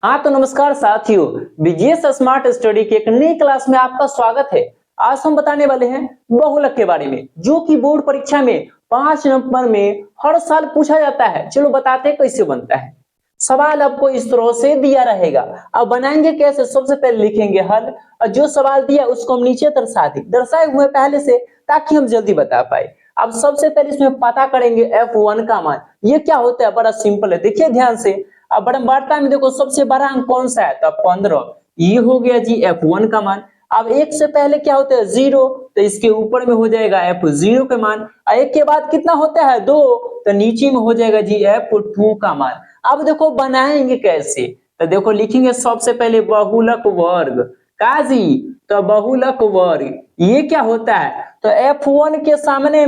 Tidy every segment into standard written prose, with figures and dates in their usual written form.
हाँ तो नमस्कार साथियों, बीजीएस स्मार्ट स्टडी के एक नई क्लास में आपका स्वागत है। आज हम बताने वाले हैं बहुलक के बारे में, जो कि बोर्ड परीक्षा में 5 नंबर में हर साल पूछा जाता है। चलो बताते हैं कैसे बनता है। सवाल आपको इस तरह से दिया रहेगा। अब बनाएंगे कैसे? सबसे पहले लिखेंगे हल, और जो सवाल दिया उसको हम नीचे दर्शाए हुए पहले से, ताकि हम जल्दी बता पाए। अब सबसे पहले इसमें पता करेंगे F1 का मान। ये क्या होता है? बड़ा सिंपल है, देखिए ध्यान से। अब बड़ता में देखो सबसे बड़ा अंक कौन सा है? तो 15। ये हो गया जी F1 का मान। अब एक से पहले क्या होता है? 0, तो इसके ऊपर में हो जाएगा F0 का मान। और एक के बाद कितना होता है? 2, तो नीचे में हो जाएगा जी F2 का मान। अब देखो बनाएंगे कैसे? तो देखो लिखेंगे सबसे पहले बहुलक वर्ग। काजी, तो बहुलक वर्ग ये क्या होता है? तो F1 के सामने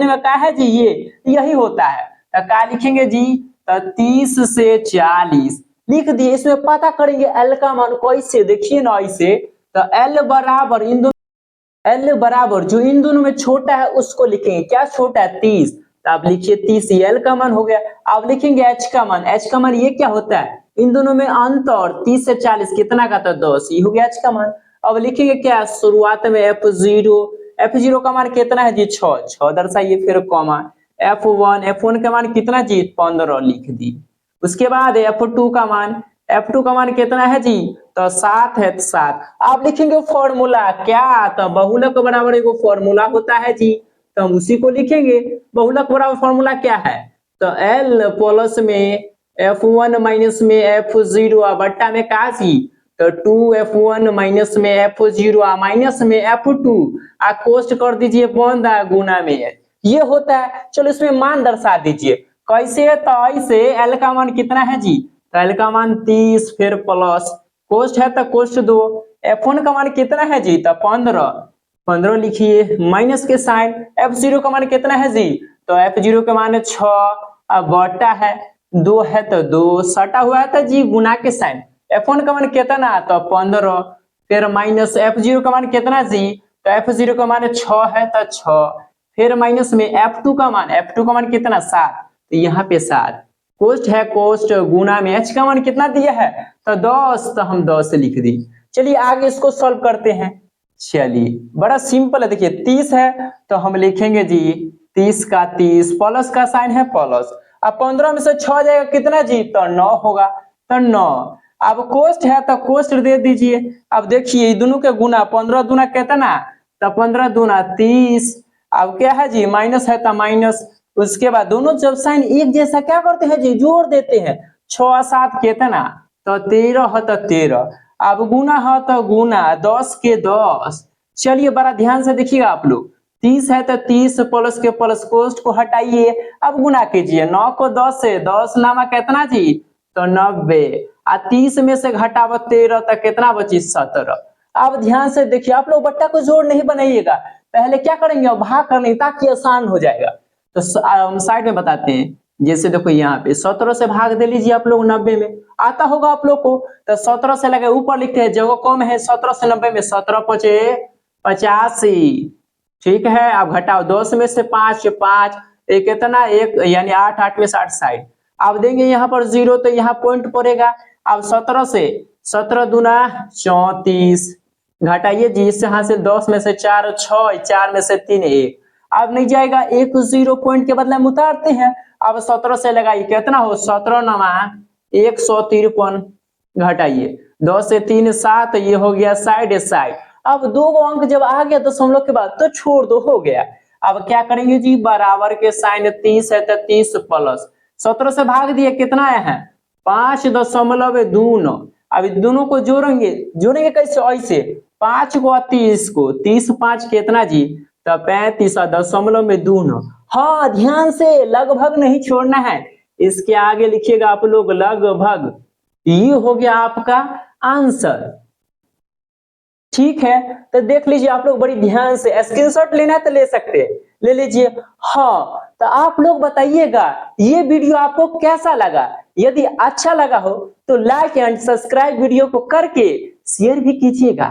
में क्या है जी? ये यही होता है। तो क्या लिखेंगे जी? 30 से 40 लिख दिए। इसमें पता करेंगे L का मान कैसे? देखिए ना ऐसे, तो L बराबर जो इन दोनों में छोटा है उसको लिखेंगे। क्या छोटा है? 30। तो आप लिखिए 30, L का मान हो गया। आप लिखेंगे H का मान ये क्या होता है? इन दोनों में अंतर 30 से 40 कितना का? तो 10। ये हो गया H का मान। अब लिखेंगे क्या? शुरुआत में F0 का मान कितना है जी? 6 दर्शाइए, फिर कॉमा। F1 का मान कितना जी? 15 लिख दी। उसके बाद F2 का मान कितना है जी? तो 7 है, 7। आप लिखेंगे फॉर्मूला क्या? तो बहुलक बराबर एगो फॉर्मूला होता है जी, तो हम उसी को लिखेंगे। बहुलक बराबर फॉर्मूला क्या है? तो L प्लस में F1 माइनस में F0 बट्टा में का जी? तो 2F1 माइनस में F0 माइनस में F2 कोष्ट कर दीजिए बंद गुना में। ये होता है। चलो इसमें मान दर्शा दीजिए। कैसे? तो ऐसे L का मान कितना है जी? तो L का मान 30, फिर प्लस कोष्ट है तो कोष्ट 2। F1 का मान कितना है जी? तो 15 लिखिए, माइनस के साइन। F0 का मान कितना है जी? तो F0 का मान 6, अब बटा है 2 है तो 2 सटा हुआ है तो जी गुना के साइन। F1 का मान कितना? तो 15, फिर माइनस F0 का मान कितना जी? तो F0 का मान 6 है तो 6, फिर माइनस में F2 का मान कितना? 7, तो यहाँ पे 7। कोष्ट है कोष्ट गुना में H का मान कितना दिया है? तो 10, तो हम 10 लिख दी। चलिए आगे इसको सॉल्व करते हैं। चलिए बड़ा सिंपल है, देखिए 30 है तो हम लिखेंगे जी 30 का 30, प्लस का साइन है प्लस। अब 15 में से 6 जाएगा कितना जी? तो 9 होगा, तो 9। अब कोष्ट है तो कोष्ट दे दीजिए। अब देखिए दोनों के गुना, 15 दूना कितना? तो 15 दूना 30। अब क्या है जी? माइनस है तो माइनस। उसके बाद दोनों जब साइन एक जैसा क्या करते हैं जी? जोड़ देते हैं। 6 7 कितना? तो 13 है तो 13। अब गुना है तो गुना, 10 के 10। चलिए बड़ा ध्यान से देखिएगा आप लोग। 30 है तो 30 प्लस के प्लस कोष्ट को हटाइए, अब गुना कीजिए। 9 को 10 से, 10 नामा कितना जी? तो 90। 30 में से घटाव 13 तो कितना बची? 17। अब ध्यान से देखिए, आप लोग बट्टा को जोड़ नहीं बनाइएगा, पहले क्या करेंगे? भाग करने, ताकि आसान हो जाएगा। तो साइड में बताते हैं। जैसे देखो यहाँ पे 17 से भाग दे लीजिए आप लोग 90 में, आता होगा आप लोग को। तो 17 से लगे ऊपर लिखते हैं, जगह कम है। 17 से 90 में 17 पचे 85। ठीक है, अब घटाओ 10 में से 5 5 एक कितना? 1 यानी 8 8 में 60 साइड। अब देंगे यहाँ पर 0 तो यहाँ पॉइंट पड़ेगा। अब 17 से 17 दूना 34 घटाइए जी, इससे यहाँ से 10 में से 4 6, 4 में से 3 1। अब नहीं जाएगा, एक 0 पॉइंट के बदले में उतारते हैं। अब 17 से लगाइए, कितना हो? 17 नमा 153 घटाइए, 10 से 3 7, ये हो गया साइड। अब दो अंक जब आ गया दशमलव के बाद तो छोड़ दो, हो गया। अब क्या करेंगे जी? बराबर के साइन 30 है तो 30 प्लस 17 से भाग दिए, कितना आया है? 5.29। अब दोनों को जोड़ेंगे कैसे? ऐसे 5 को 30 को, 30 5 कितना जी? तो 35.29। हाँ ध्यान से, लगभग नहीं छोड़ना है। इसके आगे लिखिएगा आप लोग लगभग। ये हो गया आपका आंसर। ठीक है, तो देख लीजिए आप लोग बड़ी ध्यान से। स्क्रीनशॉट लेना है तो ले सकते हैं, ले लीजिए। हाँ तो आप लोग बताइएगा ये वीडियो आपको कैसा लगा। यदि अच्छा लगा हो तो लाइक एंड सब्सक्राइब वीडियो को करके शेयर भी कीजिएगा।